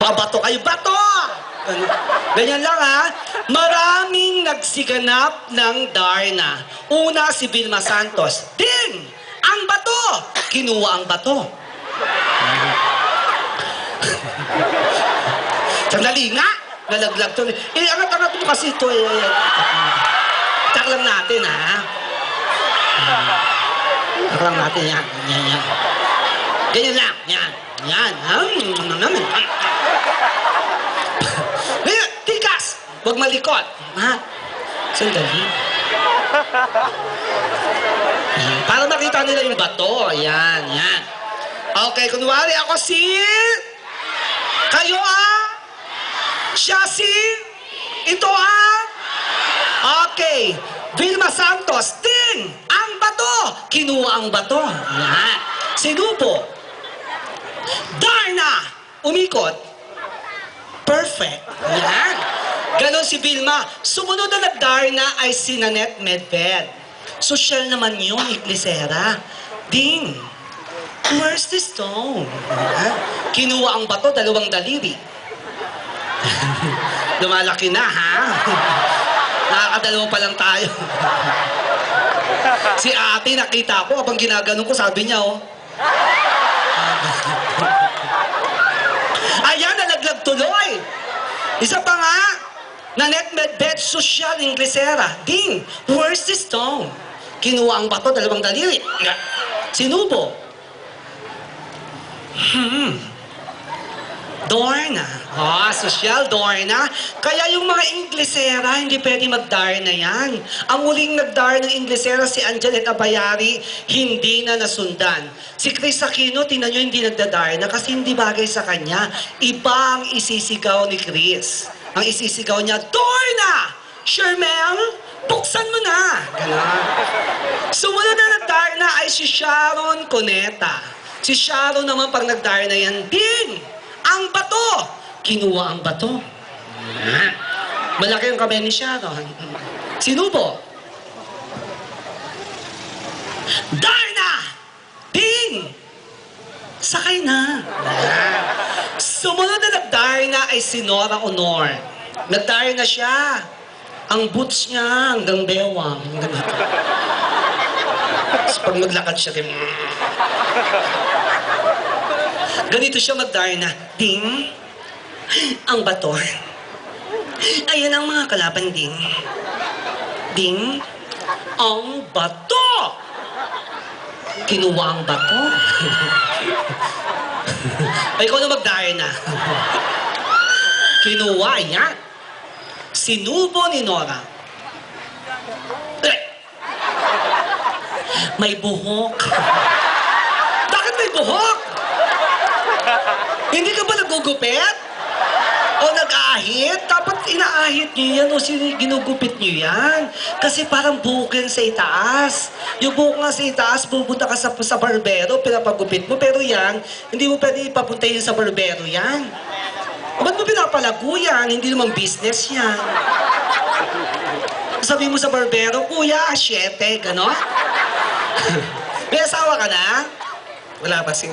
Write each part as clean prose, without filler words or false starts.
Pabato kayo, bato! Ganyan lang ha. Maraming nagsiganap ng Darna. Una si Vilma Santos. Din! Ang bato! Kinuha ang bato. Sandali nga! Nalaglag to. Angat-angat mo kasi ito. Tak lang natin ha. Tak lang natin yan. Yan. Ganyan lang. Yan. Yan. Ngayon, tikas! Huwag malikot. Ha? Sandali. Para makita nila yung bato. Yan. Okay, kunwari ako si... Kayo siya si... Ito Okay. Vilma Santos. Din! Ang bato! Kinuha ang bato. Yan. Sinubo. Darna! Umikot. Perfect. Yan. Ganon si Vilma. Sumunod na nag-Darna ay si Nanette Medved. Social naman yung Iglisera. Ding! Where's the stone? Yan. Kinuha ang bato, 2 daliri. Lumalaki na, ha? Nakakadalawa pa lang tayo. Si ate, nakita ko, habang ginaganon ko, sabi niya, Ayan, nalaglag tuloy. Isa pa nga, Nanette Medved, social Inglesera. Ding, where's the stone? Kinuha ang bato, 2 daliri. Sinubo. Darna. Social Darna. Kaya yung mga Inglesera, hindi pwede mag-Darna yan. Ang muling nag-Darna ng Inglesera, si Angelet Abayari, hindi na nasundan. Si Chris Aquino, tinan nyo, hindi nagda-Darna kasi hindi bagay sa kanya. Iba ang isisigaw ni Chris. Ang isisigaw niya, Darna! Shermel, buksan mo na! Ganon. Sumunod na nag-Darna ay si Sharon Cuneta. Si Sharon naman pag nag-Darna yan, din! Ang bato! Kinuha ang bato. Malaki ang kamay ni Sharon. Sinubo. Darna! Ding! Sakay na. Sumunod na nag-Darna ay si Nora Honor. Nag-Darna siya. Ang boots niya hanggang bewang. Tapos pag maglakad siya, ganito siya mag-Darna. Ding! Ang bato. Ayan ang mga kalaban, Ding. Ding! Ang bato! Kinuha ang bato. Ay, ikaw na mag-Darna. Kinuha yan. Sinubo ni Nora. May buhok. Bakit may buhok? Hindi ka ba nagugupit? O nag-ahit? Dapat inaahit nyo yan o ginugupit nyo yan. Kasi parang buhok yan sa itaas. Yung buhok nga sa itaas, pupunta ka sa barbero, pinapagupit mo. Pero yan, hindi mo pwede ipapunta yun sa barbero yan. Ba't mo pinapalago yan? Hindi naman business yan. Sabi mo sa barbero, Kuya, 7, gano'n? May asawa ka na? Wala ba sing...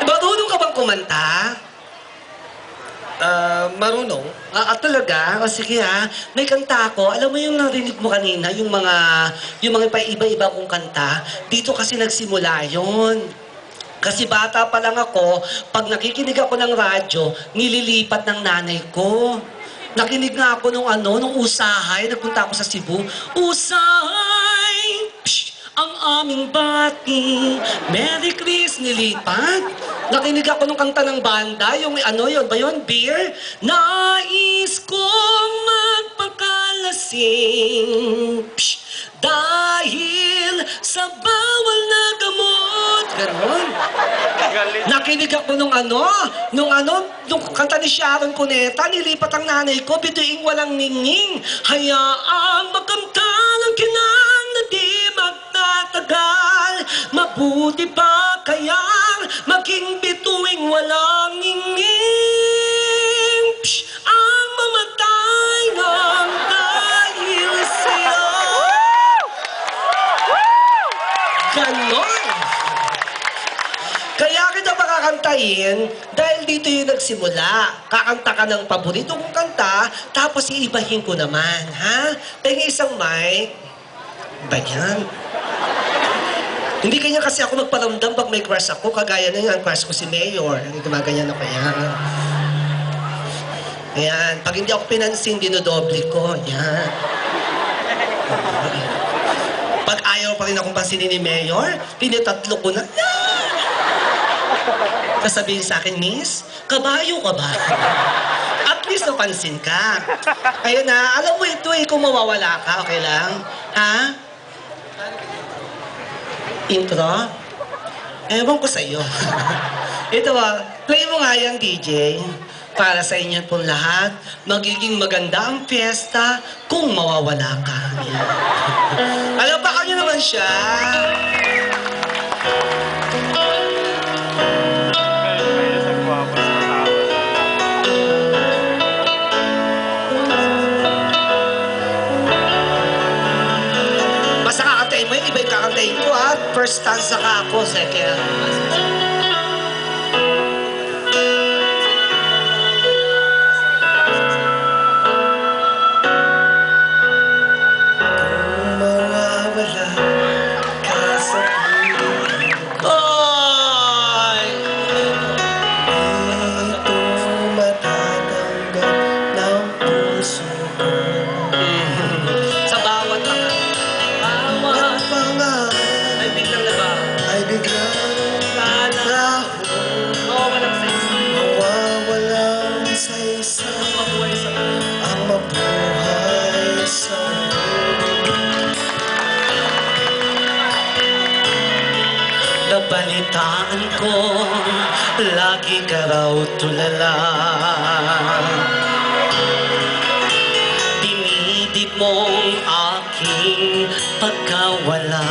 Marunong ka bang kumanta? Marunong. Talaga? O sige ha, may kanta ako. Alam mo yung narinig mo kanina, yung mga iba-iba kong kanta, dito kasi nagsimula yon. Kasi bata pa lang ako, pag nakikinig ako ng radyo, nililipat ng nanay ko. Nakinig nga ako nung usahay, nagpunta ako sa Cebu. Usahay! Psh! Ang aming bati, Merry Christmas, nilipat. Nakinig ako nung kanta ng banda, yung yun ba yun, Beer? Nais kong magpakalasing, dahil sa bawal na gamot. Ganon. Nakinig ako nung kanta ni Sharon Cuneta, nilipat ang nanay ko, bituing walang ningning. Hayaang magkanta ng kinang na di magtatagal. Mabuti pa kayang maging bituing walang ningning. Ang mamatay ng dahil sa'yo. Ganon. Kaya kita makakanta kantahin dahil dito yung nagsimula. Kakanta ka ng paborito kong kanta, tapos iibahin ko naman, ha? Pengi isang mic. Ba yan? Hindi kanya kasi ako magparamdam pag may crush ako, kagaya na yan, crush ko si Mayor. Gumaganyan ako yan. Ayan, pag hindi ako pinansin, dinodoble ko. Ayan. Pag ayaw pa rin akong pansinin ni Mayor, tinitatlo ko na. Sasabihin sa akin, Miss, kabayo ka ba? At least napansin ka. Ayun na, alam mo ito eh, kung mawawala ka, okay lang? Ha? Intro? Ewan ko sa'yo. Ito play mo nga yan, DJ. Para sa inyo pong lahat, magiging maganda ang fiesta kung mawawala ka. Yan. Alam ba nyo naman siya? Basta kakantayin mo yun, iba yung kakantayin ko ha. First stanza ka ako, second. Nabalitaan ko, lagi ka raw tulala. Dinidib mong aking pagkawala.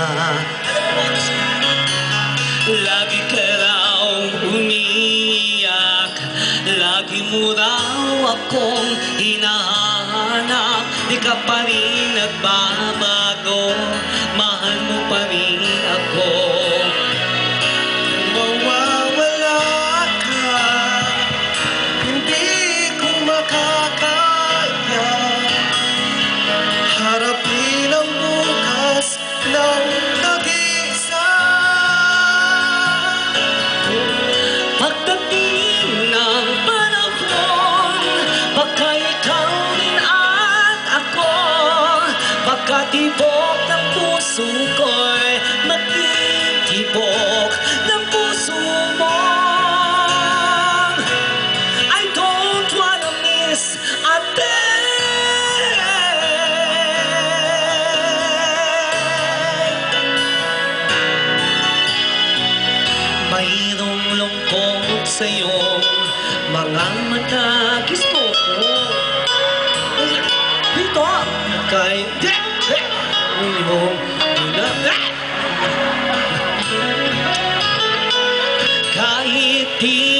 Lagi ka raw umiiyak, lagi mo raw akong hinahanap. Di ka pa rin nagbabago, mahal mo pa rin ako. ng nag-iisa. Pagdating ng panahon, baka ikaw rin at ako, pagkatibok ng puso ko'y magtitibok ng puso mo. I don't wanna miss a day. Mayroong lungkot sa'yo, mga mata. Kiss mo ko. Dito! Kay... Kahit di